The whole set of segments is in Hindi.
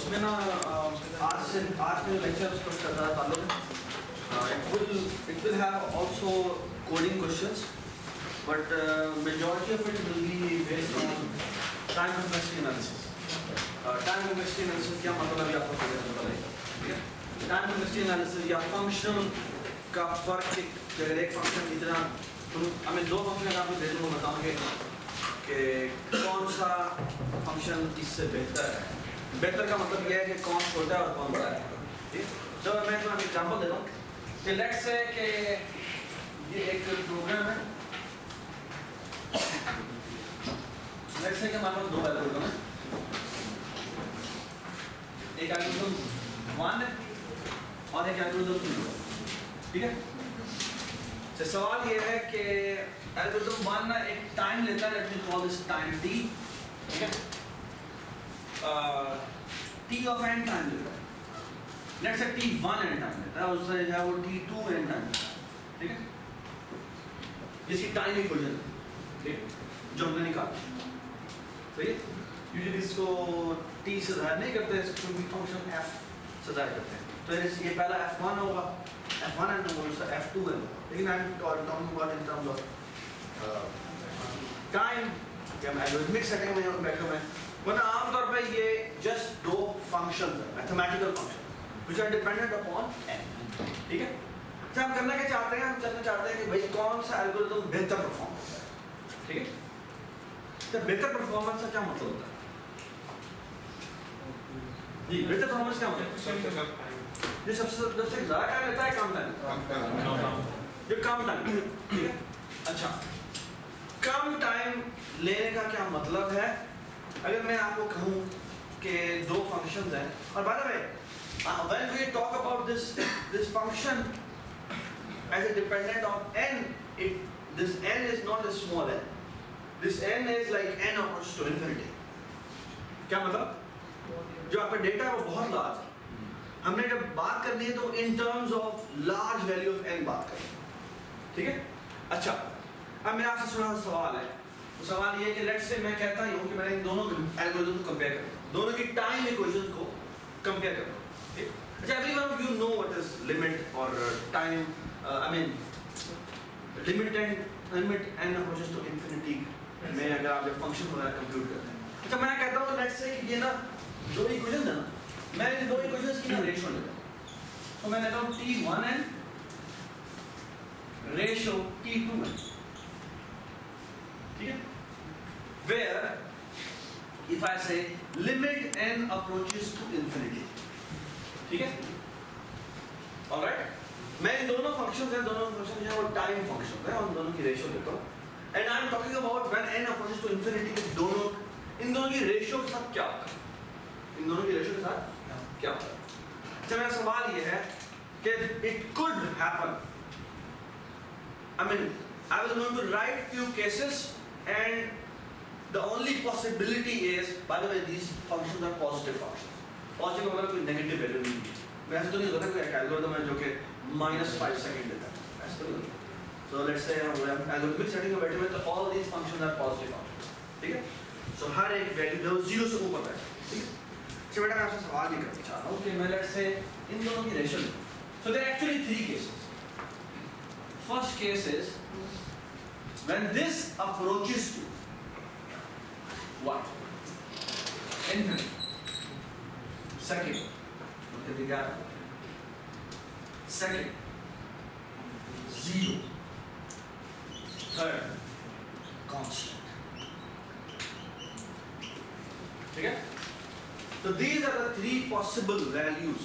उसमें ना आज के लेक्चर उसका ज़्यादा ताल्लुक है। It will have also coding questions, but majority of it will be based on time complexity analysis. Time complexity analysis क्या मतलब है आपको पता लगेगा, ठीक है? Time complexity analysis या फंक्शन का फर्क अगर एक फंक्शन इतना हमें दो फंक्शन का आपको दे दूँगा बताऊँगे कि कौन सा फंक्शन इससे बेहतर है। बेहतर का मतलब यह है कि कौन छोटा है और कौन बड़ा है, ठीक है? तो मैं तुम्हें एग्जांपल दे रहा हूँ कि लेट्स से कि ये एक प्रोग्राम है, लेट्स से कि हमारे पास दो एल्गोरिथम है, एक एल्गोरिथम 1 है और एक एल्गोरिथम 2 है, ठीक है? तो सवाल ये है कि एल्गोरिथम 1 ना एक टाइम लेता है, let me call this time t, ठीक है? t of n टाइम लेता है, let's say t1 n time लेता है, उससे है वो t2 n टाइम, ठीक है? इसकी टाइम इक्वेशन, ठीक है, जो हमने निकाला, सही है? यूजुअली इसको t से ज़ाहिर नहीं करते, इसको भी फंक्शन f से ज़ाहिर करते हैं। तो ये पहला f1 होगा, f1 and दूसरा f2 है, लेकिन I'm talking about in terms of time या algorithmic setting में और बैठो में, वरना आमतौर पे ये just दो functions हैं, mathematical functions, which are dependent upon n, ठीक है? तो हम करना क्या चाहते हैं? हम जानना चाहते हैं कि भाई कौन सा एल्गोरिथम बेहतर परफॉर्म करता है, ठीक है? तो बेहतर परफॉर्मेंस का क्या मतलब होता है? जी, बेहतर परफॉर्मेंस क्या मतलब है? ये सबसे ज़्यादा टाइम लेता है, कम टाइम, ये कम टाइम, ठीक है? अच्छा, कम टाइम लेने का क्या मतलब है? अगर मैं आपको कहूँ कि दो फंक्शंस हैं, और by the way when we talk about this function as a dependent of n, this n is not a small n, this n is like n approaches to infinity. क्या मतलब? जो आपका डेटा है वो बहुत लार्ज है, हमने जब बात करनी है तो in terms of large value of n बात करें, ठीक है? अच्छा, अब मेरा आपसे सुना सवाल है, तो सवाल ये है कि लेट्स से मैं कहता हूँ कि मैं इन दोनों एल्गोरिथम को कंपेयर करता हूँ, दोनों की टाइम इक्वेशंस को कंपेयर करता हूँ, ठीक? अच्छा, everyone of you know what is limit और time, I mean limit n approaches to infinity में अगर आप जब फंक्शन वगैरह कंप्यूट करते हैं। अच्छा, मैं कहता हूँ लेट्स से कि ये ना दो इक्वेशंस है ना, मैं इन दो इक्वेशंस की ना रेशियो लेता हूँ, तो मैं लेता हूँ t1n रेशियो t2n, ठीक है? Where if I say limit n approaches to infinity, ठीक है? Alright? मैं इन दोनों फंक्शंस हैं, दोनों फंक्शन जो है वो टाइम फंक्शन है, उन दोनों की रेशियो लेता हूँ, and I am talking about when n approaches to infinity के दोनों, इन दोनों की रेशियो के साथ क्या होता है? इन दोनों की रेशियो के साथ क्या होता है? अच्छा, मेरा सवाल ये है कि it could happen, I mean I was going to write few cases and the only possibility is, by the way, these functions are positive functions, positive मतलब कोई negative value नहीं है, वैसे तो नहीं होता कोई एल्गोरिथम है जो कि -5 सेकंड देता है, ऐसा तो नहीं होता। So let's say हम algorithmic setting में बैठे हुए तो all these functions are positive functions, ठीक है? So हर एक वैल्यू जो 0 से ऊपर है, ठीक है? अच्छा बेटा, मैं आपसे सवाल ये करना चाह रहा हूँ कि मैं लेट्स से इन दोनों की रेशियो लूँ, so there are actually 3 cases. First case is when this approaches to what? Infinity. Second, second, 0. Third, constant. ठीक है? तो these are the 3 possible values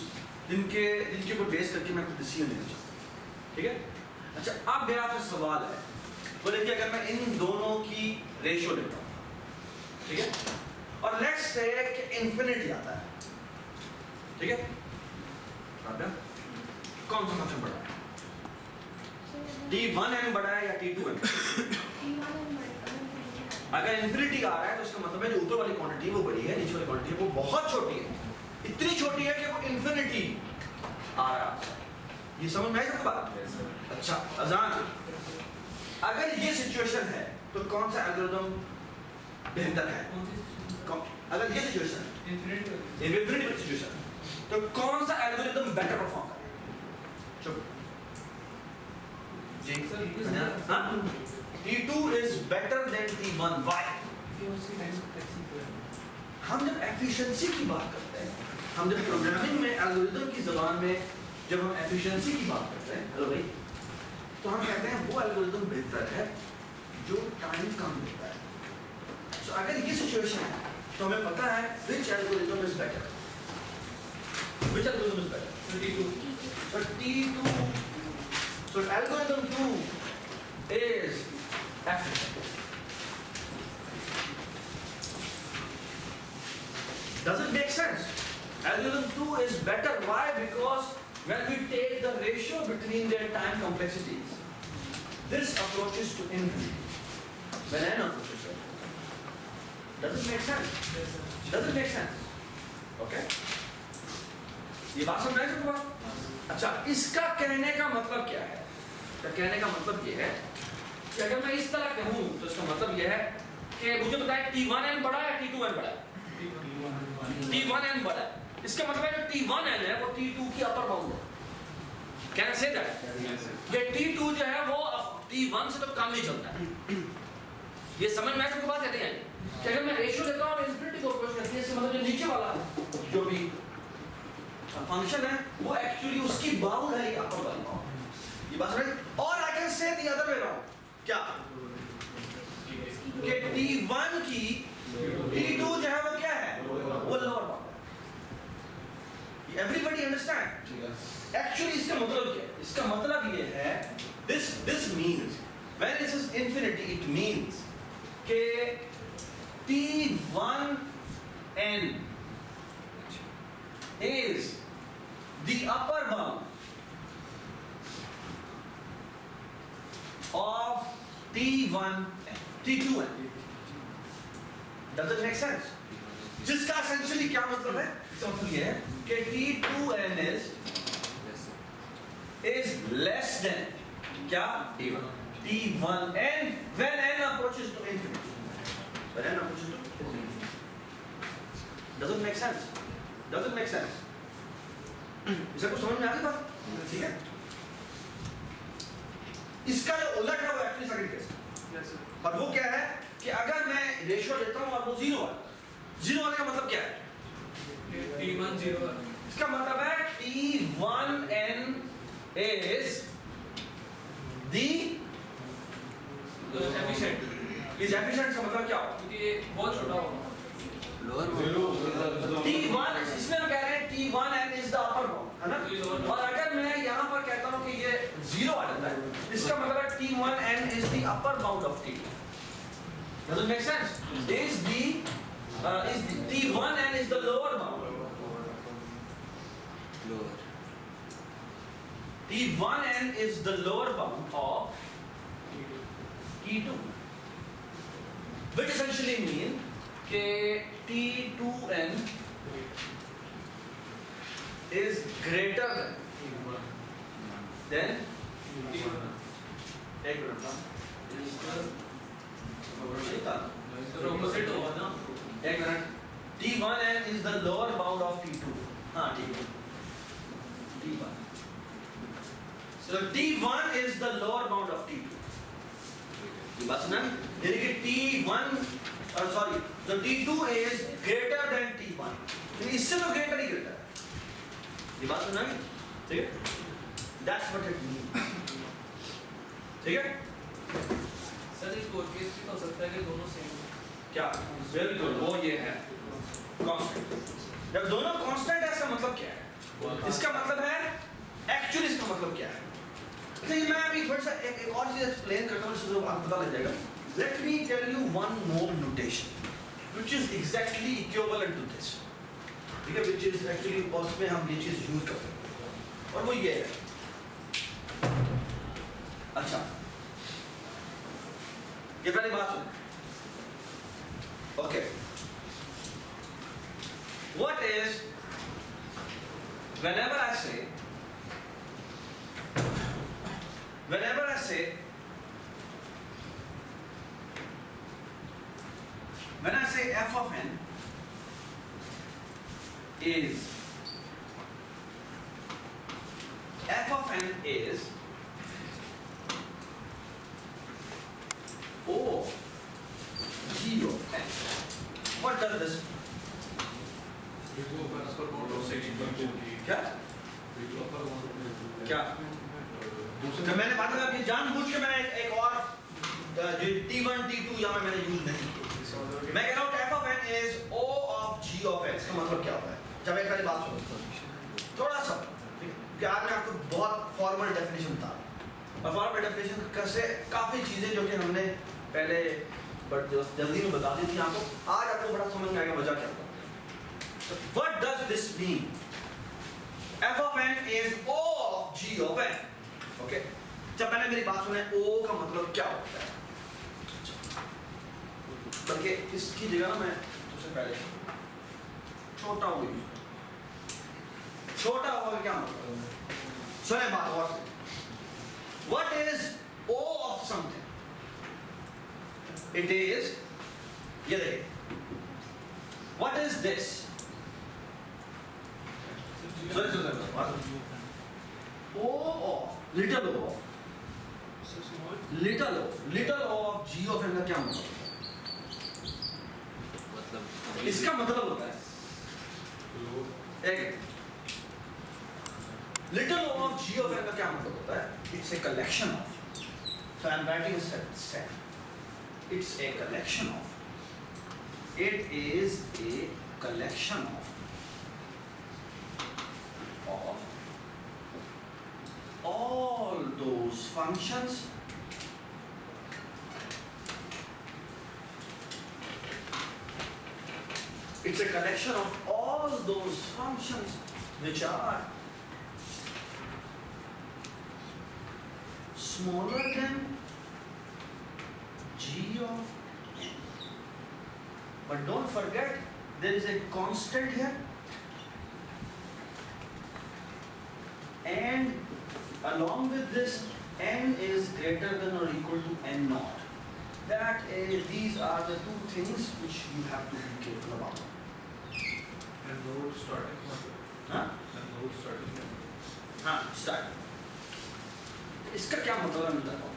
जिनके ऊपर बेस करके मैं कुछ डिसीजन लेना चाहता हूँ, ठीक है? अच्छा, अब मेरा आपसे सवाल है, बोले कि अगर मैं इन दोनों की रेशियो लेता हूँ, ठीक है? और लेट्स से कि इंफिनिटी आता है, ठीक है? कौन सा फंक्शन बड़ा है? t1n बड़ा है या t2n? अगर इंफिनिटी आ रहा है तो उसका मतलब है जो ऊपर वाली क्वांटिटी वो बड़ी है, नीचे वाली क्वांटिटी वो बहुत छोटी है, इतनी छोटी है कि वो इंफिनिटी आ रहा है। ये समझ में आई सबको बात? अच्छा, अजान, अगर ये सिचुएशन है तो कौन सा एल्गोरिथम बेहतर है। अगर ये सिचुएशन है इन्फिनिटी सिचुएशन तो कौन सा एल्गोरिथम बेटर परफॉर्म करेगा? चुप जी हाँ T2 is better than T1 why? हम जब एफिशिएंसी की बात करते हैं, हम जब प्रोग्रामिंग में एल्गोरिथम की ज़बान में जब हम एफिशिएंसी की बात करते हैं, हेलो भाई, तो हम कहते हैं वो एल्गोरिथम बेहतर है जो टाइम कम लेता है। तो अगर ये सिचुएशन है तो हमें पता है which algorithm is better. Which algorithm is better? So T2. So algorithm 2 is efficient. Does it make sense? Algorithm 2 is better. Why? Because when we take the ratio between their time complexities, this approaches to infinity. When n approaches to infinity. Does it make sense? Does it make sense? Okay? ये बात समझ में आई सबको? अच्छा, इसका कहने का मतलब क्या है? कहने का मतलब ये है कि अगर मैं इस तरह कहूँ तो इसका मतलब ये है कि मुझे बताए T1n बड़ा है T2n बड़ा है? T1n बड़ा है। इसका मतलब है जो T1n है वो T2 की अपर बाउंड है। Can I say that? कि T2 जो है वो T1 से तो कम नहीं चलता है। ये समझ में सबको बात कहते हैं कि अगर मैं रेशियो लेता हूँ इन्फिनिटी को अप्रोच करती है, इसका मतलब जो नीचे वाला जो भी फंक्शन है वो एक्चुअली उसकी बाउंड है ये अपर वाली बाउंड। ये बात समझ? और I can say the other way around क्या कि T1 की T2 जो है वो क्या है वो लोअर बाउंड है। Everybody understand? एक्चुअली इसका मतलब क्या है? इसका मतलब ये है this means when it is infinity it means कि T1n is the upper bound of T2n. Does it make sense? जिसका essentially क्या मतलब है? इसका मतलब ये है कि T2n is less than क्या? T1n when n approaches to infinity. When n approaches to infinity. Does it make sense? Does it make sense? इसे कुछ समझ में आ गई बात? ठीक है? इसका जो उलट है वो एक्चुअली सेकंड केस है। और वो क्या है कि अगर मैं रेशियो लेता हूँ और वो जीरो वाले का मतलब क्या है? T1 0 इसका मतलब है T1n is the efficient का मतलब क्या होगा? क्योंकि ये बहुत छोटा होगा। T1 इसमें हम कह रहे हैं T1n is the upper bound है ना? और अगर मैं यहाँ पर कहता हूँ कि ये जीरो आ जाता है इसका मतलब है T1n is the upper bound of T2. Does it make sense? Is the T1n is the lower bound. T1n is the lower bound of T2, which essentially mean कि T2n is greater than एक मिनट ना opposite होगा ना। एक minute T1n is the lower bound of T2 हाँ ठीक है T1 so T1 is the lower bound of T2 ये बात सुना यानी कि T1 sorry so T2 is greater than T1 यानी इससे तो greater ही greater है ये बात सुना ठीक है that's what it means ठीक है सर इस कोड केस भी हो सकता है कि दोनों सेम क्या बिल्कुल वो ये है कांस्टेंट जब दोनों कांस्टेंट है इसका मतलब क्या है इसका मतलब है एक्चुअली इसका मतलब क्या है तो मैं अभी थोड़ा सा एक और चीज एक्सप्लेन करता हूं इससे आपको पता लग जाएगा let me tell you one more notation which is exactly equivalent to this ठीक है व्हिच इज एक्चुअली उसमें हम ये चीज यूज करते हैं और वो ये है अच्छा ये पहली बात सुन okay what is whenever I say f of n is O g of n. What does this mean? क्या क्या जब मैंने बात करा ये जानबूझ के मैंने एक और जो t1 t2 यहाँ मैंने यूज नहीं किया। मैं कह रहा हूँ f of n is O of g of x का मतलब क्या होता है? जब एक पहली बात सुनो थोड़ा सा कि आज मैं आपको बहुत फॉर्मल डेफिनेशन बता रहा हूँ और फॉर्मल डेफिनेशन कैसे काफ़ी चीज़ें जो कि हमने पहले बट जल्दी में बता दी थी आपको, आज आपको बड़ा समझ में आएगा वजह क्या होता है। What does this mean? f of n is O of g of n. Okay? जब मैंने मेरी बात सुने O का मतलब क्या होता है, बल्कि इसकी जगह ना मैं सबसे पहले छोटा हो गई, छोटा होगा क्या मतलब? सुने बात और से। What is O of something? It is, ये देखिए, what is this? O of little o of g of n का क्या मतलब है? इसका मतलब होता है एक little o of g of n का क्या मतलब होता है? It's a collection of, so I am writing a set. It's a collection of, it is a collection of all those functions it's a collection of all those functions which are smaller than g of n. But don't forget there is a constant here and along with this n is greater than or equal to n naught. That is, these are the two things which you have to be careful about. And load starting Huh? and load starting हाँ, start. इसका क्या मतलब है मैं बताता हूँ.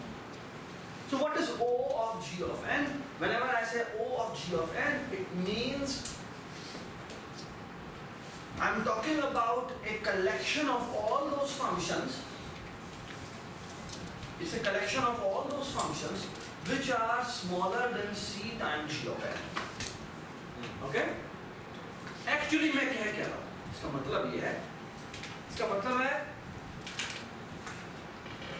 So what is O of g of n? Whenever I say O of g of n, it means I'm talking about a collection of all those functions. It's a collection of all those functions which are smaller than c times g of n. Okay? Actually मैं क्या कह रहा हूँ? इसका मतलब ये है. इसका मतलब है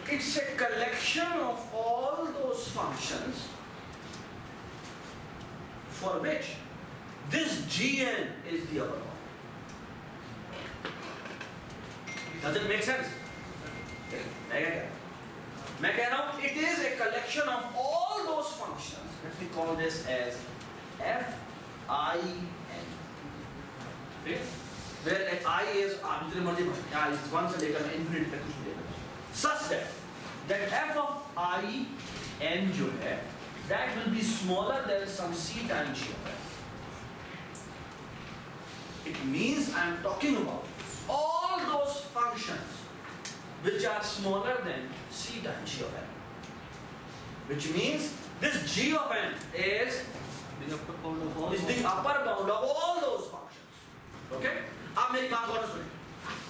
it's a collection of all those functions for which this gn is the upper bound. Does it make sense? मैं कह रहा हूँ it is a collection of all those functions. Let me call this as f(i)n. Okay? Where I is arbitrary मर्जी यहाँ is 1 से लेकर infinity तक कुछ लेकर. Such that f of I n जो है that will be smaller than some c times g of n. It means I am talking about all those functions which are smaller than c times g of n. Which means this g of n is the upper bound of all. is the upper bound of all those functions. Okay? अब मेरी बात और सुनिए.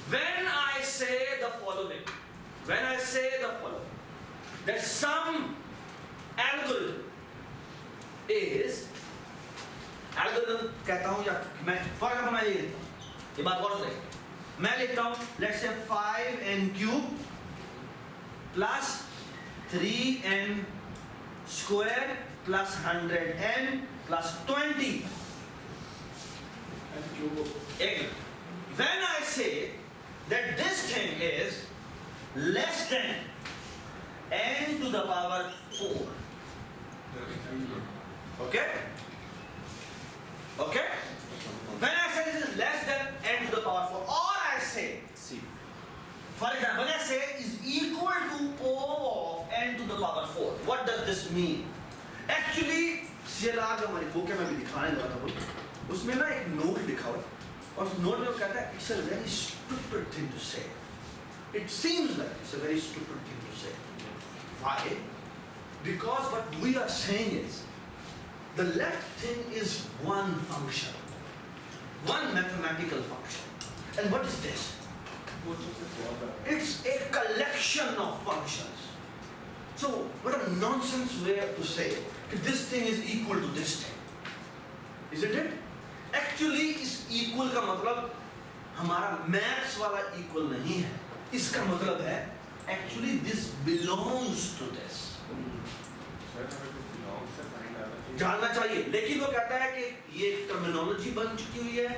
When I say the following, that some algorithm is algorithm कहता हूँ या मैं for example मैं ये बात और सुनिए. मैं लिखता हूँ let's say 5n cube plus 3n square plus 100n plus 20. When I say that this thing is less than n to the power 4. Okay? Okay? When I say this is less than n to the power 4, or I say, for example, when I say is equal to O of n to the power 4, what does this mean? Actually, CLR जो हमारी बुक है, मैं भी दिखाने लगा था वो, उसमें ना एक नोट लिखा हुआ है और उस नोट में वो कहता है it's a very stupid thing to say. It seems like it's a very stupid thing to say. Why? Because what we are saying is the left thing is one function, one mathematical function. And what is this? It's a collection of functions. So, what a nonsense way to say that this thing is equal to this thing. Isn't it? Actually, इस equal का मतलब हमारा maths वाला equal नहीं है. इसका मतलब है actually this belongs to this. जानना चाहिए, लेकिन वो कहता है कि ये टर्मिनोलॉजी बन चुकी हुई है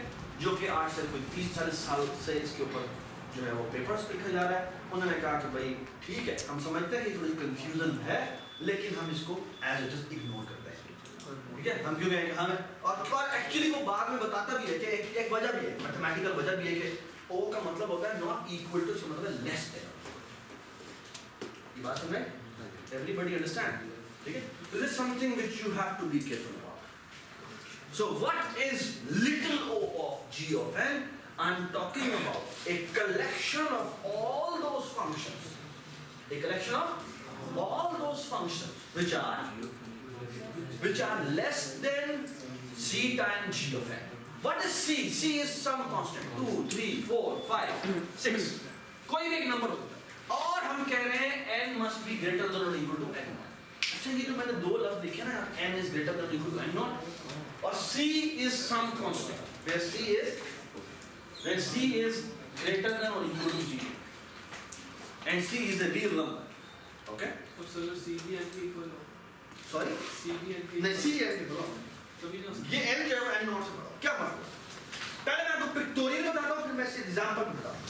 जो कि आज से कोई 30-40 साल से इसके ऊपर जो है वो पेपर्स लिखा जा रहा है. उन्होंने कहा कि भाई ठीक है, हम समझते हैं कि थोड़ी कंफ्यूजन है, लेकिन हम इसको एज इट इज इग्नोर करते हैं. ठीक है, हम क्यों कहेंगे हमें, और एक्चुअली वो बाद में बताता भी है कि एक वजह भी है, मैथमेटिकल वजह भी है कि O का मतलब होता है नॉट इक्वल टू, इसका मतलब है लेस देन. ये बात समझ में? Everybody understand? ठीक है? This is something which you have to be careful about. So what is little o of g of n? I'm talking about a collection of all those functions. A collection of all those functions which are less than c times g of n. What is c? c is some constant. 2, 3, 4, 5, 6. कोई भी एक नंबर होता है और हम कह रहे हैं n must be greater than or equal to n. अच्छा, ये जो मैंने दो लफ्ज लिखे ना, n is greater than or equal to n naught, और c is some constant where c is greater than or equal to g, and c is a real number. Okay? तो सर c भी n के इक्वल हो. Sorry? c भी n के नहीं, c n के बराबर. तभी ना ये n जो है n naught से बड़ा. क्या मतलब? पहले मैं आपको पिक्टोरियल बताता हूँ, फिर मैं इससे एग्जांपल बताता हूँ.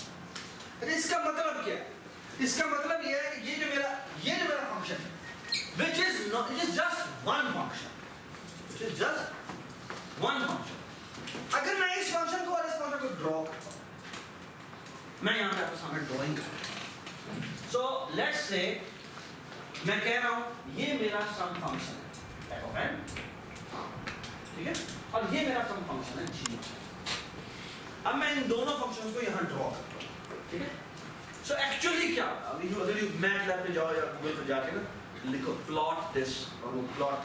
इसका मतलब क्या है? इसका मतलब ये है कि ये जो मेरा फंक्शन है, which is not, it is just one function, which is just one function. अगर मैं इस फंक्शन को और इस फंक्शन को ड्रॉ करता हूँ, मैं यहाँ पे आपके सामने ड्राइंग करता हूँ. So let's say मैं कह रहा हूँ ये मेरा सम फंक्शन है f of n, ठीक है, और ये मेरा सम फंक्शन है g. अब मैं इन दोनों फंक्शंस को यहाँ ड्रॉ करता हूँ. ठीक है? सो एक्चुअली क्या, अभी अगर यू मैथ लैब में जाओ या गूगल पर जाके ना लिखो प्लॉट दिस, और वो प्लॉट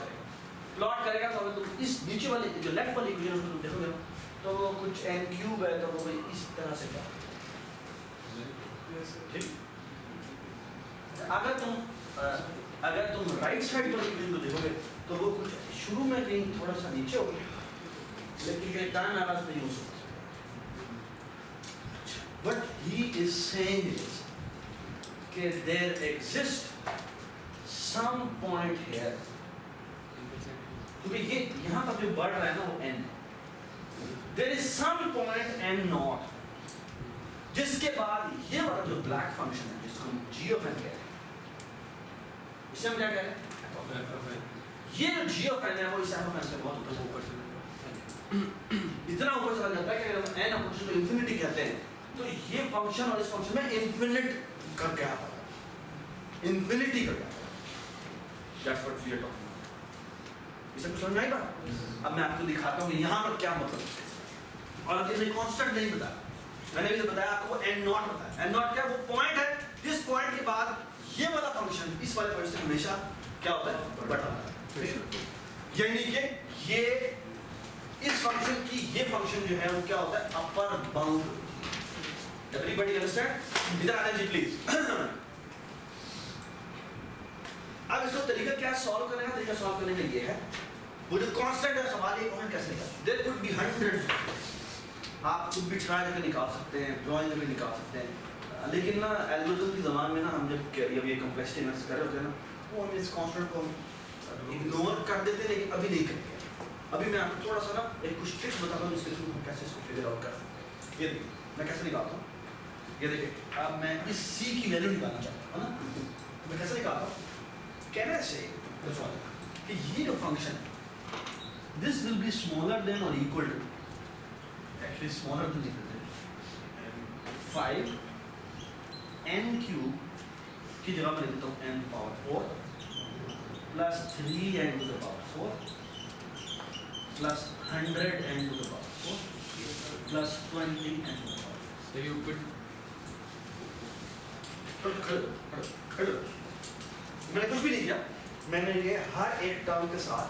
करेगा तो अगर तुम इस नीचे वाले जो लेफ्ट वाली इक्वेशन को तुम देखोगे ना, तो वो कुछ n क्यूब है, तो वो इस तरह से क्या. ठीक? अगर तुम राइट साइड वाली इक्वेशन को देखोगे तो वो कुछ शुरू में कहीं थोड़ा सा नीचे होगा, लेकिन ये टाइम आराम नहीं हो सकता. What he is saying is that there exists some point here, क्योंकि ये यहाँ पर जो बढ़ रहा है ना वो n, there is some point n naught, जिसके बाद ये वाला जो ब्लैक फंक्शन है जिसको हम g of n कहते हैं, इसे हम क्या कह रहे हैं? ये जो g of n है वो इस f of n से बहुत ऊपर से इतना ऊपर चला जाता है कि अगर हम n अप्रोच टू इंफिनिटी कहते हैं तो ये फंक्शन और इस फंक्शन में इन्फिनिट कर क्या आता है, इन्फिनिटी कर क्या आता है. That's what we are talking about. इसे कुछ समझ में आई बात? अब मैं आपको दिखाता हूँ यहाँ पर क्या मतलब है. और अगर मैं कांस्टेंट नहीं बताया, मैंने भी तो बताया आपको, n नॉट बताया. n नॉट क्या, वो पॉइंट है जिस पॉइंट के बाद ये वाला फंक्शन इस वाले पॉइंट से हमेशा क्या होता है, बढ़ता है. यानी कि ये इस फंक्शन की ये फंक्शन जो है वो क्या होता है, अपर बाउंड. Everybody understand? इधर आना जी प्लीज. अब इसको तरीका क्या सॉल्व करने का, तरीका सॉल्व करने का ये है, वो जो कांस्टेंट है सवाल ये कौन कैसे निकाल. There could be hundreds. आप खुद भी ट्राई करके निकाल सकते हैं, ड्राइंग करके निकाल सकते हैं, लेकिन ना एल्गोरिथम के ज़माने में ना हम जब ये कॉम्प्लेक्सिटी एनालिसिस कर रहे होते हैं ना, वो हम इस कांस्टेंट को इग्नोर कर देते हैं, लेकिन अभी नहीं करेंगे. अभी मैं आपको थोड़ा सा ना एक कुछ ट्रिक्स बताता हूँ जिसके थ्रू हम कैसे इसको फिगर आउट कर सकते हैं. ये देखिए मैं कैसे निकालता हूँ. ये देखिए, अब मैं इस c की वैल्यू निकालना चाहता हूँ ना, मैं कैसे निकालता हूँ, कहना से कि ये जो फंक्शन है this will be smaller than or equal to, actually smaller than equal to 5 n cube की जगह मैं लिखता हूँ n power 4 plus 3 n to the power 4 plus 100 n to the power 4 plus 20 n to the power 4. So you put खड़ो। मैंने कुछ भी नहीं किया, मैंने ये हर एक टर्म के साथ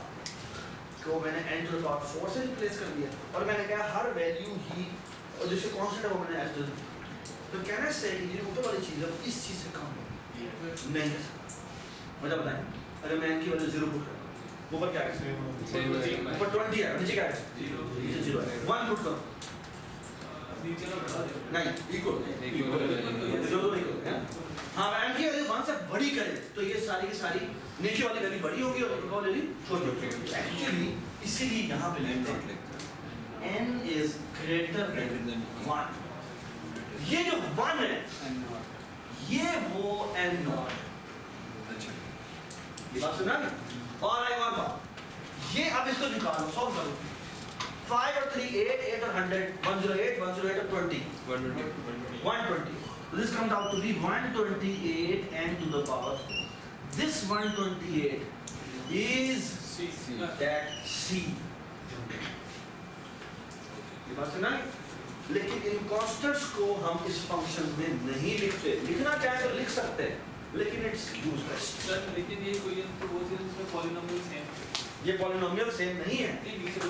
को मैंने n to the power 4 से रिप्लेस कर दिया और मैंने कहा हर वैल्यू ही और जिसके कांस्टेंट है वो मैंने ऐड कर दिया। तो कहने से कि ये ऊपर वाली चीज़ है वो इस चीज़ से कम होगी नहीं है। मुझे बताएं अगर मैं n की वैल्यू 0 पुट करता हूँ ऊपर क्या है? ऊपर 20 है, नीचे क्या है? 0 है। 1 पुट करो नीचे का बढ़ा दे नहीं इक्वल इक्वल हाँ n की वैल्यू 1 से बड़ी करें तो ये सारी की सारी नीचे वाली वैल्यू बड़ी होगी और ऊपर वाली वैल्यू छोटी होगी। एक्चुअली इसीलिए यहाँ पे लिखते हैं n is greater than 1। ये जो 1 है ये वो n नॉट ये बात सुना ना? और एक और बात ये अब इसको निकालो सॉल्व करो 5 और 3 8 8 और 100 108 108 और 20 120 so this comes out to be 128 n to the power 4. This 128 is that c ये बात सुना? लेकिन इन कांस्टेंट्स को हम इस फंक्शन में नहीं लिखते। लिखना चाहे तो लिख सकते हैं लेकिन इट्स यूजलेस। सर लेकिन ये कोई तो वो चीज इसमें पॉलिनोमियल सेम ये पॉलिनोमियल सेम नहीं है। नहीं नीचे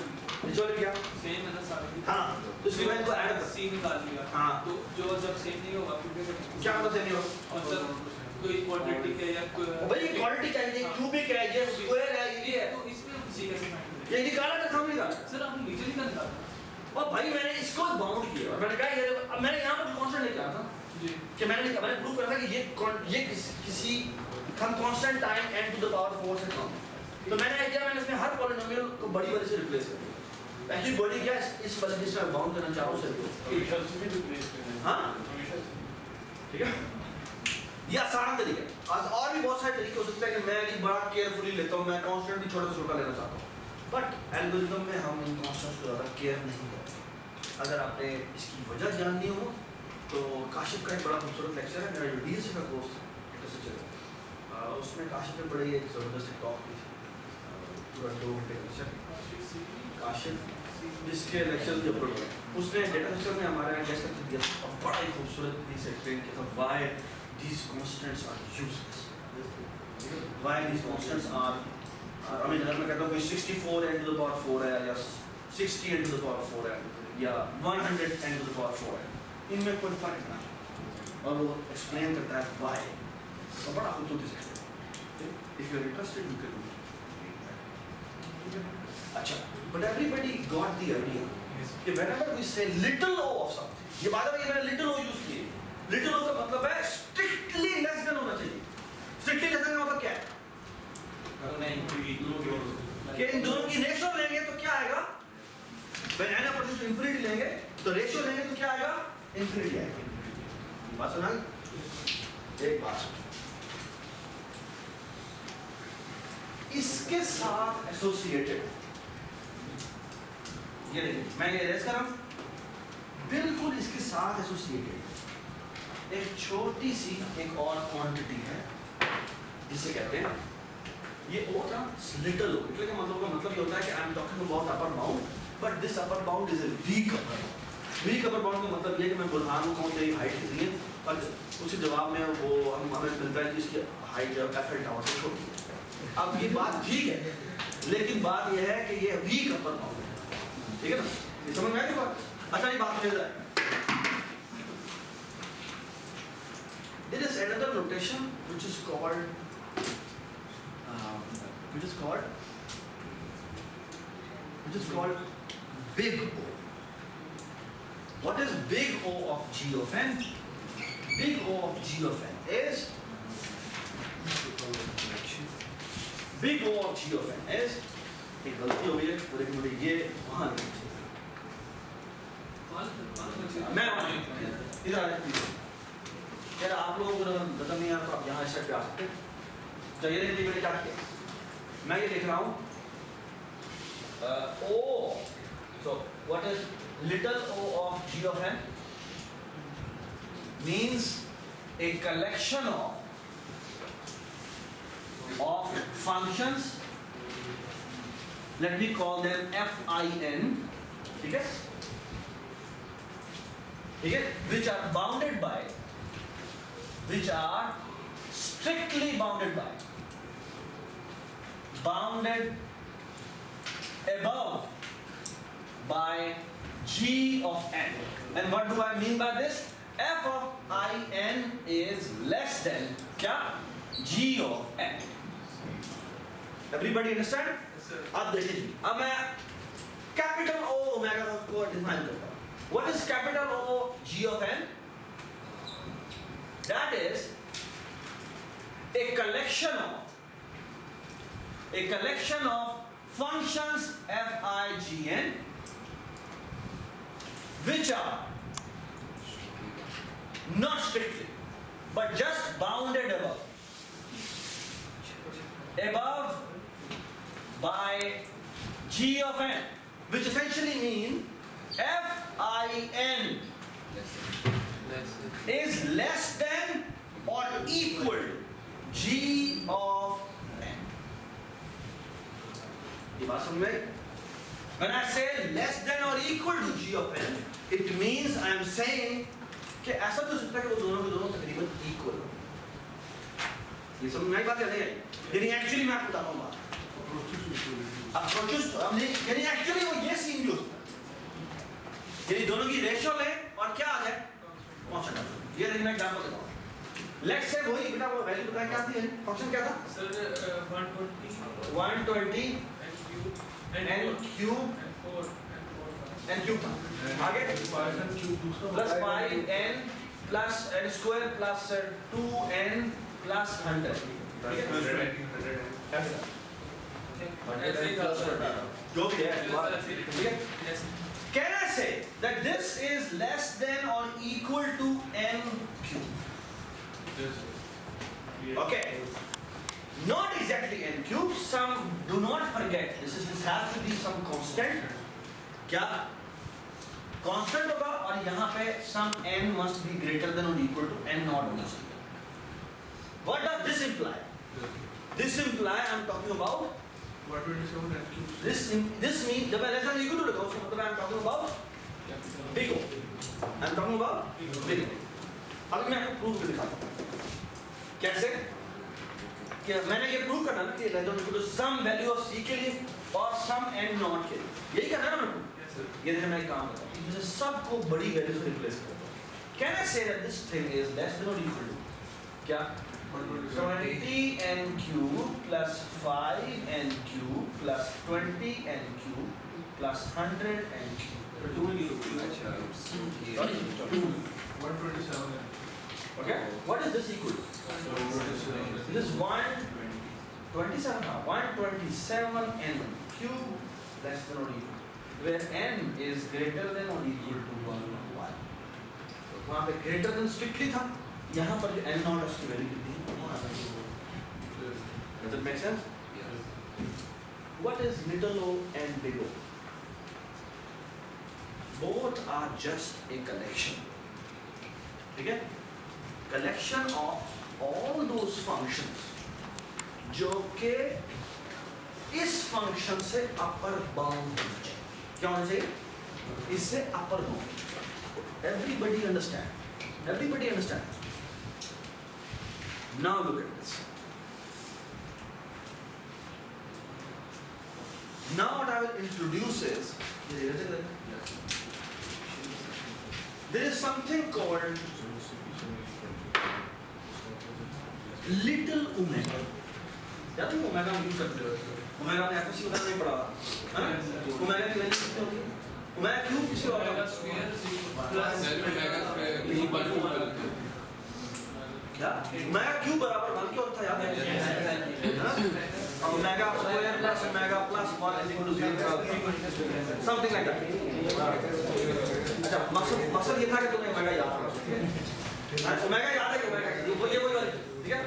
निचोड़ क्या? सेम है ना सारे हाँ तो इसलिए मैं इनको ऐड कर सी निकाल लिया हाँ तो जो जब सेम नहीं होगा फिर क्या मतलब सेम नहीं होगा? और सर कोई क्वाड्रेटिक है या कोई भाई क्वाड्रेटिक चाहिए क्यूबिक है ये स्क्वायर है ये है तो इसमें हम सी कैसे फाइंड करें? ये निकाला था हम निकाला सर हम नीचे निकाल और भाई मैंने इसको बाउंड किया और मैंने कहा ये अब मैंने यहाँ पर कांस्टेंट लेके आया था जी कि मैंने प्रूव करा था कि ये किसी हम constant time n to the power 4 से कम तो मैंने क्या किया मैंने इसमें हर पॉलिनोमियल को बड़ी वाली से रिप्लेस कर दिया। एक्चुअली बड़ी क्या इस वाले जिसमें मैं बाउंड करना चाह रहा हूं से हां ठीक है ये आसान तरीका है। और भी बहुत सारे तरीके हो सकते हैं कि मैं कि बड़ा केयरफुली लेता हूं मैं कांस्टेंट भी छोटा से छोटा लेना चाहता हूं बट एल्गोरिथम में हम इन कांस्टेंट्स को ज़्यादा केयर नहीं करते। अगर आपने इसकी वजह जाननी हो तो काशिफ का एक बड़ा खूबसूरत लेक्चर है मेरा जो डीएससी का कोर्स है उसमें काशिफ ने बड़ी एक ज़बरदस्त टॉक की पूरा 2 घंटे का लेक्चर काशिफ जिसके लेक्चर भी अपलोड हुए उसने डेटा स्ट्रक्चर में हमारे यहाँ जैसा दिया और बड़ा ही खूबसूरत से एक्सप्लेन किया था why these constants are useless, why these constants are I mean अगर मैं कहता हूँ कोई 64 n to the power 4 है या 60 n to the power 4 है या 100 n to the power 4 है इनमें कोई फर्क ना और वो एक्सप्लेन करता है why तो बड़ा खूबसूरती से if you are interested you can अच्छा but everybody got the idea कि whenever we say little o of something ये बात है कि मैंने little o यूज की लिटिल ओ का मतलब है स्ट्रिक्टली लेस देन होना चाहिए। स्ट्रिक्टली लेस देन का मतलब क्या है? कि इन दोनों की रेशियो लेंगे तो क्या आएगा? when n approaches to infinity लेंगे तो रेशियो लेंगे तो क्या आएगा? infinity आएगा। बात सुना? एक बात इसके साथ एसोसिएटेड ये देखिए मैं ये रेस कर रहा हूं बिल्कुल इसके साथ एसोसिएटेड एक छोटी सी एक और क्वांटिटी है जिसे कहते हैं ये ओ था लिटिल ओ इसलिए का मतलब ये होता है कि I am talking about upper bound but this upper bound is a weak upper bound का मतलब ये कि मैं बुलहान को मेरी हाइट कितनी है और उसी जवाब में वो हमें मिलता है कि इसकी हाइट एफएल टावर से छोटी है। अब ये बात ठीक है लेकिन बात ये है कि ये वीक अपर बाउंड है ठीक है ना ये समझ में आई बात? अच्छा ये बात मिल रहा है there is another notation which is called big O. What is big O of G of n? Big O of G of n is big O of G of n is एक गलती हो गई है और एक मुझे ये वहाँ मैं इधर आ जाती यार आप लोगों को खत्म नहीं आ रहा तो आप यहाँ इस साइड पे आ सकते हैं। चाहिए देखिए मैंने क्या किया मैं ये देख रहा हूँ O so what is little o of G of n means a collection of functions let me call them fin, ठीक है, ठीक है, which are bounded by, which are strictly bounded above by g of n. And what do I mean by this? F of in is less than क्या? G of n. Everybody understand? Yes, sir. अब देखिए, अब मैं कैपिटल O ओमेगा को डिफाइन करता हूँ. What is capital O G of n? That is a collection of functions fign which are not strictly but just bounded above by g of n, which essentially mean fin is less than or equal to g of n. ये बात समझ में आई? When I say less than or equal to g of n, it means I am saying कि ऐसा तो सकता है कि वो दोनों के दोनों तकरीबन equal हो. ये समझ में आई बात या नहीं आई? यानी एक्चुअली मैं आपको बताता हूँ बात. अप्रोचेस तो हमने यानी एक्चुअली वो ये सीन भी होता है. यानी दोनों की रेशियो लें और क्या आ जाए? कांस्टेंट. ये देखिए मैं एग्जांपल देता हूँ. लेट्स से वही बेटा वो वैल्यू बताया क्या थी? फंक्शन क्या था? Sir, 120 120 and cube n cube था. आगे plus 5n plus n square plus 2n plus 100. जो भी है. ठीक है. Can I say that this is less than or equal to n cube? Okay. Not exactly n cube. Some do not forget. This has to be some constant. क्या? Constant होगा और यहाँ पे some n must be greater than or equal to n not होना चाहिए. What does this imply? This imply I am talking about. 127 and cube. This means जब मैं less than or equal to लिखा उसका मतलब I am talking about big O. I am talking about big O. अभी मैं आपको प्रूफ दिखाता हूँ. कैसे? कि मैंने ये प्रूव करना ना कि less than or equal to some value of c के लिए और some n not के लिए. यही करना है ना मेरे को? ये देखिए मैं एक काम करता हूँ. मुझे सबको बड़ी वैल्यू से रिप्लेस करता हूँ. Can I say that this thing is less than or equal to क्या? 20n cube plus 5n cube plus 20n cube plus 100n cube. Sorry? 127 Okay? What is this equal to? This is 127 127n cube less than or equal, where n is greater than or equal to 1. वहाँ पे greater than strictly था. यहाँ पर n not उसकी वैल्यू कितनी है? Does it make sense? What is little o and big O? Both are just a collection. ठीक है? Collection of all those functions जो के इस फंक्शन से अपर बाउंड होना चाहिए. क्या होना चाहिए? इससे upper bound. Everybody understand? Everybody understand? Now look at this. Now what I will introduce is there is something called little omega. याद है ओमेगा हम यूज करते हैं. ओमेगा में एफएससी उधर नहीं पढ़ा है ना? ओमेगा की वैल्यू कितनी होगी? ओमेगा क्यूब किससे होगा? omega square is equal plus omega square क्या? ओमेगा क्यूब बराबर 1 के होता है, याद है? Omega square plus omega plus 1 is equal to 0. Something like that. अच्छा, मकसद ये था कि तुम्हें ओमेगा याद रखो. ओमेगा याद है कि ओमेगा ये वही वाली, ठीक है?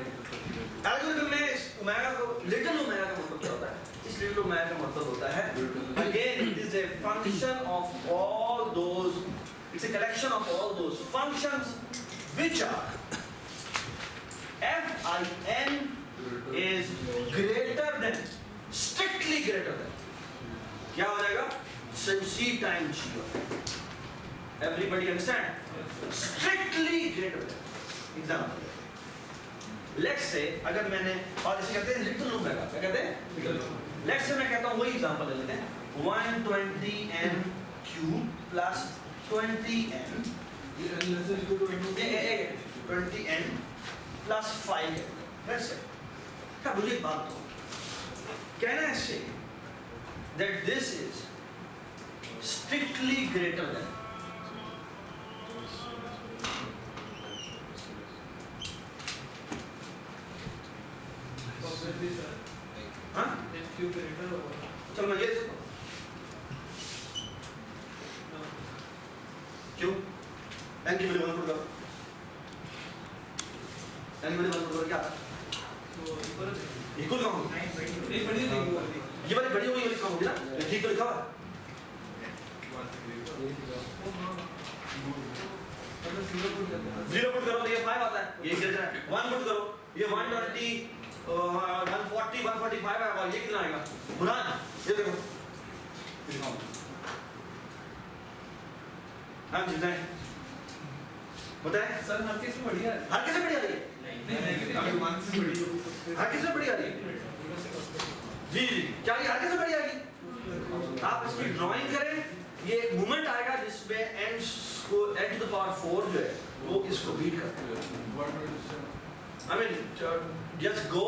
एल्गोरिथम में ओमेगा को लिटिल ओमेगा का मतलब क्या होता है? इस लिटिल ओमेगा का मतलब होता है again it is a function of all those, it's a collection of all those functions which are fin is greater than, strictly greater than क्या हो जाएगा? C time G of n. Everybody understand? Strictly greater than. Example. Let's say अगर मैंने और इसे कहते हैं लिटिल ओमेगा, क्या कहते हैं? Let's say मैं कहता हूँ वही एग्जांपल ले लेते हैं 120n cube plus 20n 20n plus 5n. Let's say क्या मुझे एक बात दो, can I say that this is strictly greater than? Obviously, sir. हाँ? Then Q greater होगा. चलो मैं ये No. क्यों? n की वैल्यू 1 पुट करो, n की वैल्यू 1 पुट करो, क्या So equal है. इक्वल कम होगी? नहीं बड़ी नहीं होगी. ये वाली बड़ी होगी, ये वाली कम होगी ना? ये ठीक तो लिखा हुआ है. अगर 0 पुट करते हैं. 0 पुट करो तो ये 5 आता है, ये ग्रेटर है. 1 पुट करो, ये 120 140 145 आएगा, ये कितना आएगा? बुरान ये देखो, हाँ जी नहीं बताए सर हर केस में बढ़िया है. हर किसे बढ़िया रही है? नहीं नेगेटिव 1 से बड़ी होगी. हर किसे बढ़िया रही है? जी जी, क्या ये हर किसे बढ़िया रही? आप इसकी ड्राइंग करें, ये एक मोमेंट आएगा जिसमें n को n to the power 4 जो है वो इसको बीट करता है. I mean just go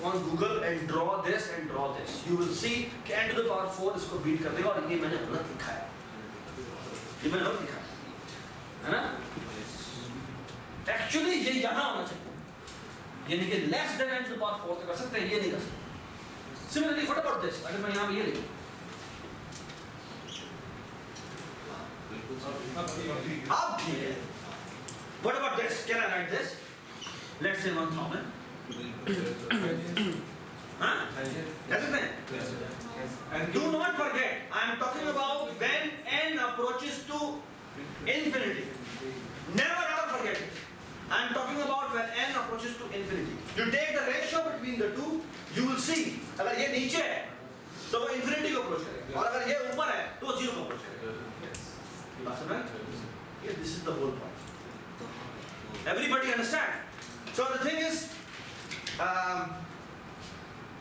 on Google and draw this and draw this. You will see कि n to the power 4 इसको बीट कर देगा, और ये मैंने गलत लिखा है, ये मैंने गलत लिखा है ना? एक्चुअली ये यहाँ होना चाहिए, यानी कि less than n to the power 4 कर सकते हैं, ये नहीं कर सकते. Similarly, what about this? अगर मैं यहाँ पे ये लिखूं, अब ठीक है. What about this? Can I write this? Let's say 1000. हाँ? ऐसे नहीं. Do not forget, I am talking about when n approaches to infinity. Never ever forget it. I am talking about when n approaches to infinity. You take the ratio between the two, you will see. अगर ये नीचे है तो वो infinity को approach करेगा, और अगर ये ऊपर है तो वो 0 को approach करेगा. ये बात समझ में? Yeah, this is the whole point. Everybody understand? So the thing is,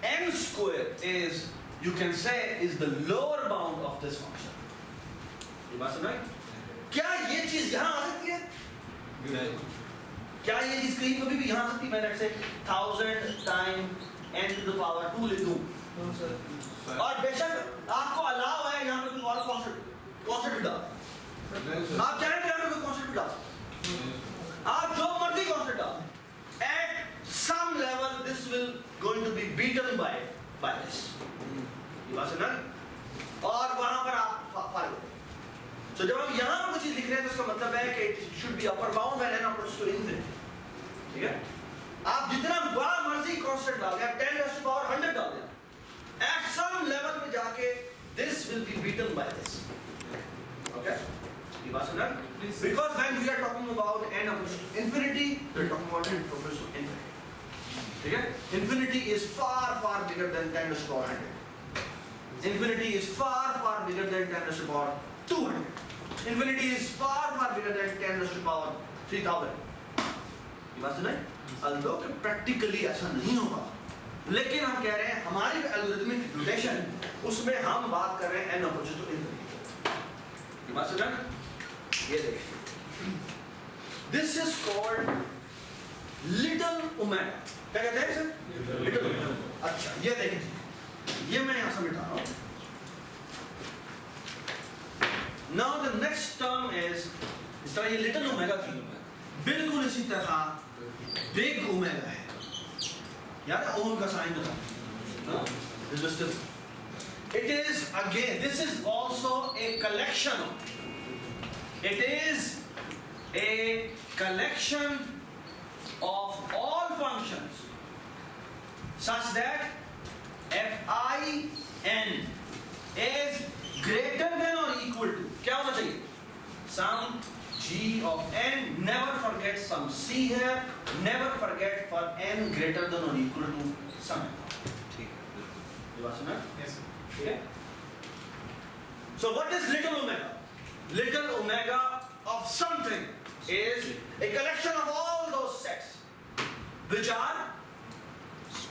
n square is, you can say, is the lower bound of this function. ये बात समझ में? क्या ये चीज यहाँ आ सकती है? क्या ये चीज कहीं कभी भी यहाँ आ सकती है? मैं let's say 1000 times n to the power 2 लिख दूँ, No sir. और बेशक आपको अलाउ है यहाँ पे कोई और कॉन्सेप्ट भी डाल, आप चाहें तो यहाँ पे कोई कॉन्सेप्ट भी डाल, आप जो मर्जी कॉन्सेप्ट डाल. At some level this will going to be beaten by this. ये बात समझ? और वहाँ पर आप फाइल हो. So जब हम यहाँ पर कुछ चीज लिख रहे हैं तो इसका मतलब है कि it should be upper bound when n approaches to infinity. ठीक है? आप जितना बड़ा मर्जी कॉन्स्टेंट डाल दें, आप 10 raised to the power 100 डाल दें, at some level पे जाके this will be beaten by this. Okay? ये बात समझ? Because when we are talking about n approaches to infinity, we are talking about n approaches to infinity. ठीक है? Infinity is far bigger than 10 raised to the power 100. Infinity is far bigger than 10 raised to the power 200. Infinity is far bigger than 10 raised to the power 3000. ये बात सुनाई? Although practically ऐसा नहीं होगा, लेकिन हम कह रहे हैं हमारी algorithmic notation उसमें हम बात कर रहे हैं n approaches to infinity. ये बात सुनाई? ये देखिए. This is called little omega. क्या कहते हैं इसे? Little omega. अच्छा, ये देखिए. ये मैं यहाँ से मिटा रहा हूँ. Now the next term is, इस तरह ये little omega थी, बिल्कुल इसी तरह big omega है. याद है ओम का साइन था? Resistance. It is again, this is also a collection of, it is a collection of all functions such that fin is greater than or equal to, क्या होना चाहिए? Sum g of n, never forget some c here, never forget for n greater than or equal to sum. ठीक है, ये बात सुना? Yes sir. ठीक है? So what is little omega? Little omega of something is a collection of all those sets which are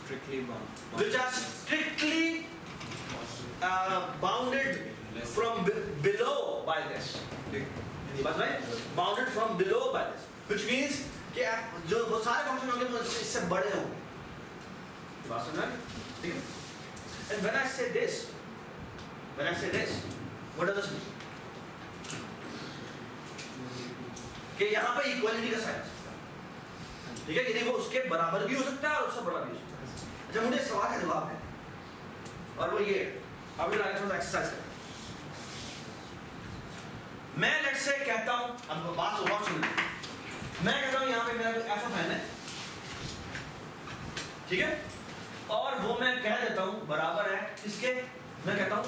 Strictly bound. strictly bounded from below by this. बस भाई bounded from below by this, which means कि जो वो सारे फंक्शन होंगे वो इससे बड़े होंगे. बात समझ में? ठीक है? And when I say this, what does this mean? कि यहाँ पे इक्वालिटी का साइन, ठीक है? यानी वो उसके बराबर भी हो सकता है और उससे बड़ा भी हो सकता है. अच्छा, मुझे सवाल का जवाब है और वो ये अभी लाइक थोड़ा एक्सरसाइज करें. मैं लेट्स से कहता हूँ, अब बात और सुन लीजिए. मैं कहता हूँ यहाँ पे मेरा एफ ऑफ एन है, ठीक है? और वो मैं कह देता हूँ बराबर है इसके, मैं कहता हूँ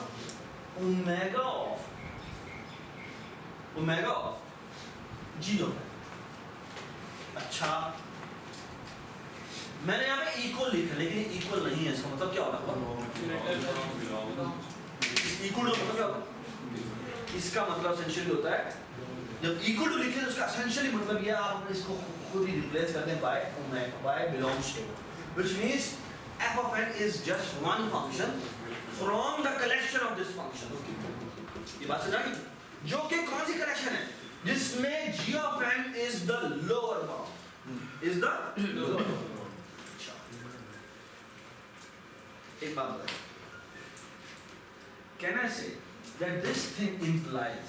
omega of G of N. अच्छा, मैंने यहाँ पे इक्वल लिखा लेकिन इक्वल नहीं है. इसका मतलब क्या होगा? इक्वल का मतलब क्या होगा? इसका मतलब एसेंशियली होता है जब इक्वल टू लिखे तो उसका एसेंशियली मतलब ये आप इसको खुद ही रिप्लेस कर दें by omega by belongs to, which means f of n is just one function from the collection of this function. ये बात समझ आई? जो कि कौन सी कलेक्शन है जिसमें g of n is the lower bound, is the lower bound. एक बात बताइए, can I say that this thing implies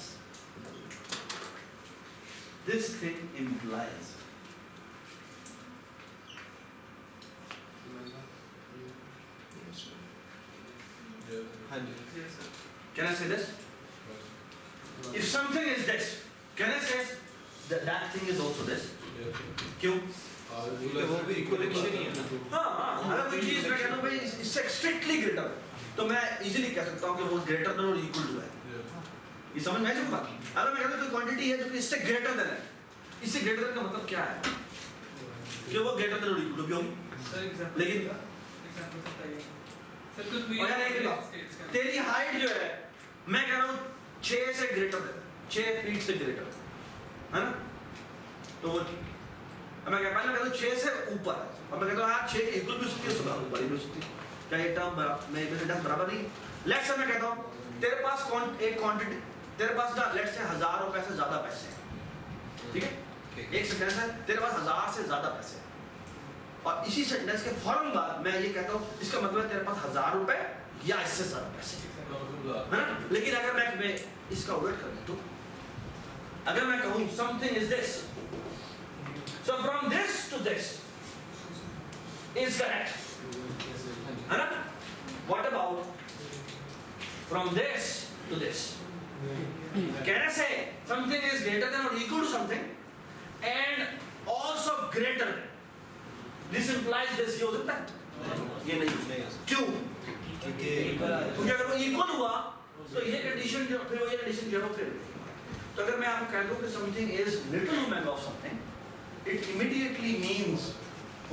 can I say this? If something is this, can I say that that thing is also this? क्यों? वो भी इक्वलेशन ही है ना. हाँ, अगर कोई चीज़ मैं कहता हूँ भाई इससे स्ट्रिक्टली ग्रेटर, तो मैं इजीली कह सकता हूँ कि वो ग्रेटर देन और इक्वल टू है. ये समझ में आई बात? अगर मैं कहता हूँ कोई क्वांटिटी है जो कि इससे ग्रेटर देन है, इससे ग्रेटर देन का मतलब क्या है? कि वो ग्रेटर देन और इक्वल टू भी होगी. लेकिन तेरी हाइट जो है मैं कह रहा हूँ 6 से ग्रेटर है, 6 फीट से ग्रेटर है ना? तो वो मैं कहता हूँ 6 से ऊपर है, और मैं कहता हूँ यार 6 इक्वल भी हो सकती है, उससे ऊपर भी हो सकती है. क्या ये टर्म बराबर नहीं? लेट्स से मैं कहता हूँ तेरे पास एक क्वांटिटी, तेरे पास ना लेट्स से 1000 रुपए से ज्यादा पैसे हैं, ठीक है? एक सेंटेंस है तेरे पास 1000 से ज्यादा पैसे हैं, और इसी सेंटेंस के फौरन बाद मैं ये कहता हूँ इसका मतलब तेरे पास 1000 रुपए या इससे ज्यादा पैसे है ना? लेकिन अगर मैं इसका उलट कर दूं, अगर मैं कहूँ something is this, so from this to this is correct, है ना? What about from this to this? Can I say something is greater than और equal to something and also greater? This implies this. ये हो सकता है? ये नहीं. क्यों? क्योंकि अगर वो इक्वल हुआ तो ये कंडीशन जो फिर वो ये कंडीशन जो फिर, तो अगर मैं आपको कह दूं कि something is little omega of something, it immediately means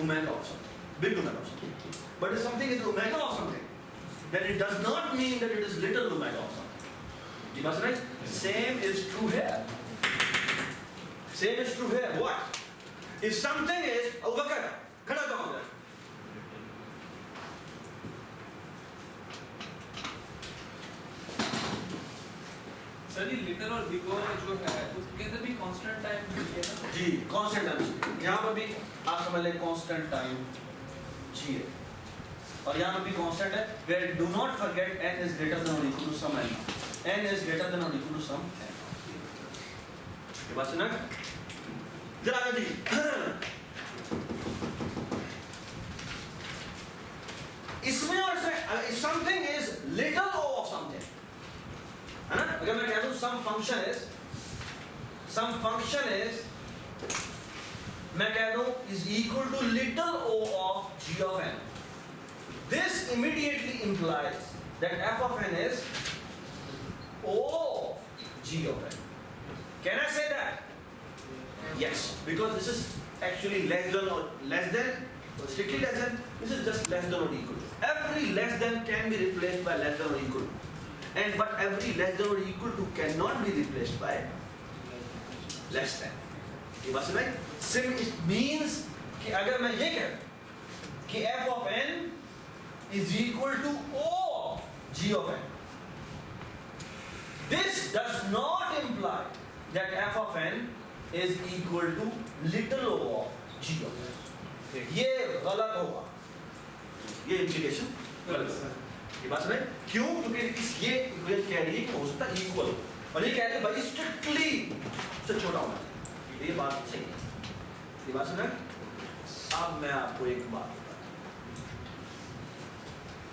omega of something, big omega of something. But if something is omega of something, then it does not mean that it is little omega of something. You must right? Same is true here. Same is true here. What? If something is over, खड़ा जाओ उधर. सर ये लिटर और बिगोर जो है उसके अंदर भी कांस्टेंट टाइम है ना? जी, कांस्टेंट टाइम. यहाँ पर भी आप समझ लें कांस्टेंट टाइम जी है, और यहाँ पर भी कांस्टेंट है. Where do not forget n is greater than or equal to some n. n is greater than or equal to some n. ये बात सुना? जरा आगे देखिए. इसमें और इसमें if something is little o of something, है ना? अगर मैं कह दूं some function is मैं कह दूं is equal to little o of g of n, this immediately implies that f of n is o of g of n. Can I say that? Yes, because this is actually less than strictly less than, this is just less than or equal to. Every less than can be replaced by less than or equal to. and but every less than or equal to cannot be replaced by less than. ये बात समझ? Sim it means कि अगर मैं ये कहूँ कि f of n is equal to O of g of n. This does not imply that f of n is equal to little o of g of n. ये गलत होगा. ये implication गलत होगा. ये बात समझ? क्यों? क्योंकि ये इक्वेशन कह रही है कि हो सकता है इक्वल और ये कह रही है भाई स्ट्रिक्टली से छोटा होना चाहिए. ये बात सही है. ये बात समझ? अब मैं आपको एक बात बताता हूं.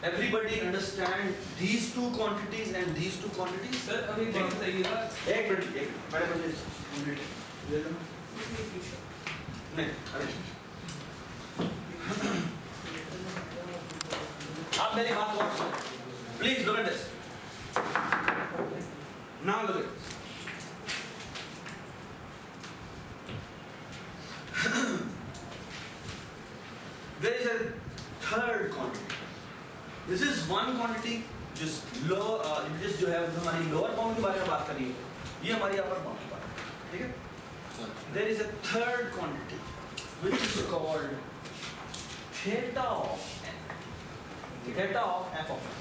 Everybody understand these two quantities and these two quantities? Sir अभी बात बताइएगा. एक मिनट पहले मुझे कंप्लीट ले लो. नहीं अरे आप मेरी बात गौर से please look at this. Now look at this. There is a third quantity. This is one quantity just low just जो है हमारी lower bound के बारे में बात करी है. ये हमारी upper bound की बात है. ठीक है? There is a third quantity which is called theta of n. Theta of f of n.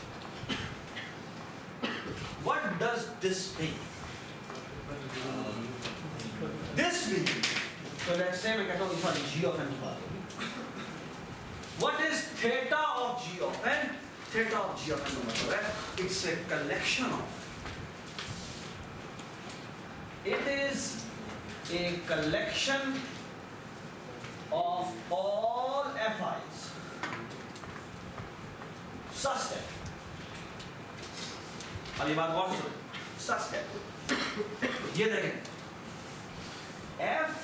What does this mean? This means, so let's say मैं कहता हूँ इस वाली g of n की बात होगी. What is theta of g of n? Theta of g of n का मतलब है it's a collection of. It is a collection of all fi's such that. अब ये बात गौर से सुनो. Such that. ये देखें. F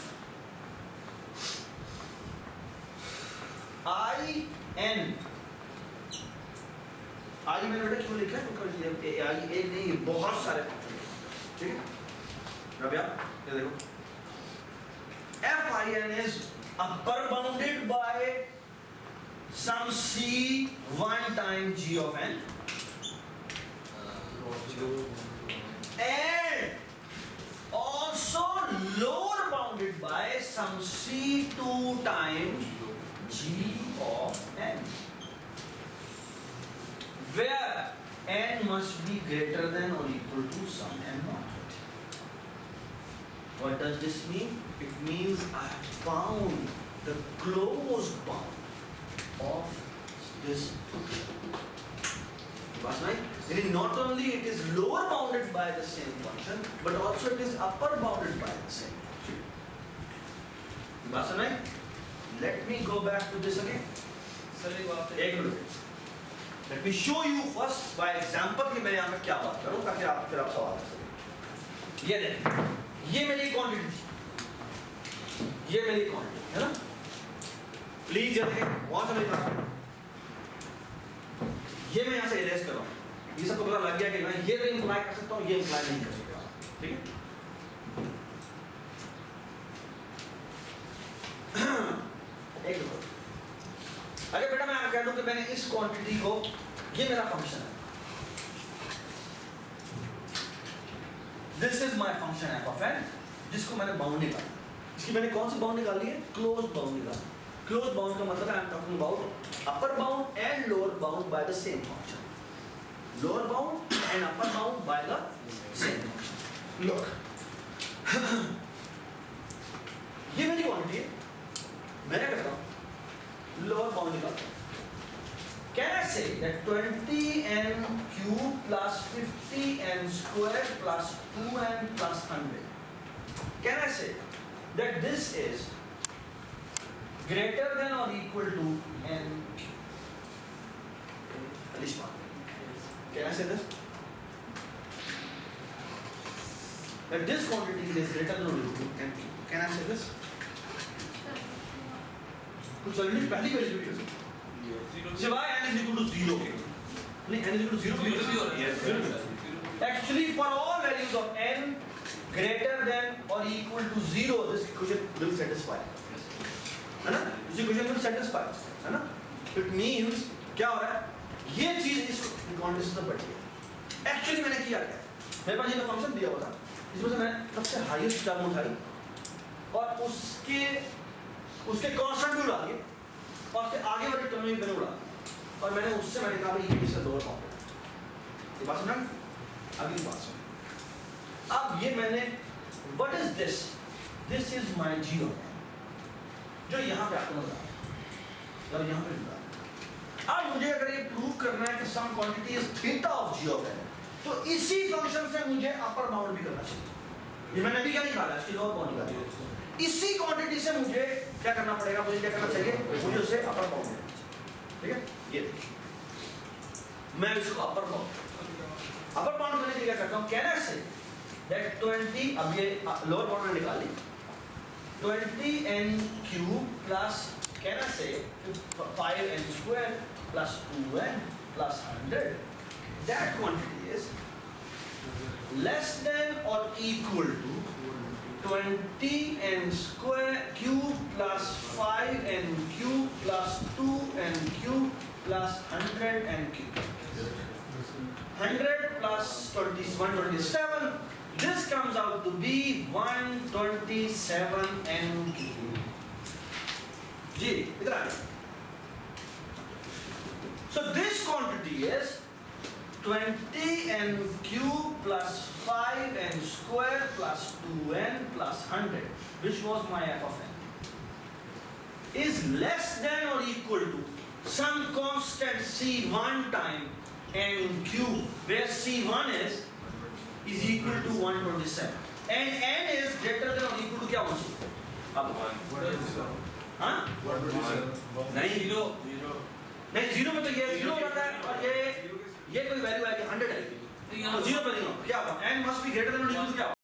I N. I मैंने बेटा क्यों लिखा है? क्योंकि ये I एक नहीं बहुत सारे फंक्शन हैं. ठीक है? रबिया ये देखो. F I N is upper bounded by some C one time G of n and also lower bounded by some C two times G of n, where n must be greater than or equal to some n naught. What does this mean? It means I have found the closed bound of this function. It is not only it is lower bounded by the same function, but also it is upper bounded by the same function. Let me go back to this again. Let me show you first by example कि मैं यहाँ पे क्या बात करूँ ताकि आप फिर आप सवाल कर सकें. ये देखिए, ये मेरी क्वांटिटी, ये मेरी क्वांटिटी है ना. प्लीज ये देखें, बहुत समझ में. ये मैं यहाँ से इरेज कर रहा हूँ. ये सबको पता लग गया कि मैं ये तो इम्प्लाई कर सकता हूँ, ये इम्प्लाई नहीं कर सकता. ठीक है? एक मिनट. अगर बेटा मैं आपको कह दूं कि मैंने इस क्वांटिटी को, ये मेरा फंक्शन है. This is my function F of N, जिसको मैंने बाउंड निकाला. इसकी मैंने कौन सी बाउंड निकाली है? क्लोज बाउंड निकाली. क्लोज बाउंड का मतलब है आई am talking about upper bound and lower bound by the same function. Lower bound and upper bound by the same function. Look, ये मेरी क्वांटिटी है. मैं क्या करता हूँ? लोअर बाउंड निकालता हूँ. Can I say that 20n cube plus 50n squared plus 2n plus 100? Can I say that this is greater than or equal to n? Alishma, can I say this? That this quantity is greater than or equal to n? Can I say this? कुछ ऑलरेडी पहली वैल्यू है. सिवाय n is equal to 0. नहीं, n is equal to 0. Yes. Actually, for all values of n greater than or equal to 0, this equation will satisfy. है ना? This equation will satisfy. है ना? It means क्या हो रहा है? ये चीज इस क्वांटिटी से बढ़ गई. एक्चुअली मैंने किया क्या, मेरे पास ये फंक्शन दिया हुआ था, इसमें से मैंने सबसे हाईएस्ट टर्म उठाई और उसके कांस्टेंट भी उड़ा दिए और उसके आगे वाले टर्म भी मैंने उड़ा दिया और मैंने उससे मैंने कहा भाई ये इसका लोअर बाउंड है। ये बात समझा? अगली बात सुन, अब ये मैंने what is this, this is my zero जो यहाँ पे आपको नजर आ रहा है और यहाँ पे नजर आ रहा है। अब मुझे अगर ये प्रूव करना है कि some quantity is theta of G of n, तो इसी फंक्शन से मुझे अपर बाउंड भी करना चाहिए। ये मैंने अभी क्या निकाला, इसकी लोअर बाउंड निकाली। इसी क्वांटिटी से मुझे क्या करना पड़ेगा, मुझे क्या करना चाहिए, मुझे उसे अपर बाउंड देना चाहिए। ठीक है, ये देखिए मैं इसको अपर बाउंड करने के लिए क्या करता हूँ, कैन आई से दैट 20, अब ये लोअर बाउंड में निकाली 20n cube plus, can I say 5n square plus 2n plus 100, that quantity is less than or equal to 20n square cube plus 5n cube plus 2n cube plus 100n cube. 100 plus 20 is 127. This comes out to be 127 n cube. जी इधर आ जाए. So this quantity is 20 n cube plus 5 n square plus 2n plus 100, which was my f of n, is less than or equal to some constant c1 time n cube, where c1 is equal to 127 and n is greater than or equal to क्या होना चाहिए? अब हाँ? नहीं जीरो में तो ये जीरो होता है और ये कोई वैल्यू आएगी 100 आएगी, तो जीरो पर नहीं हो क्या होगा, n must be greater than or equal to क्या होगा?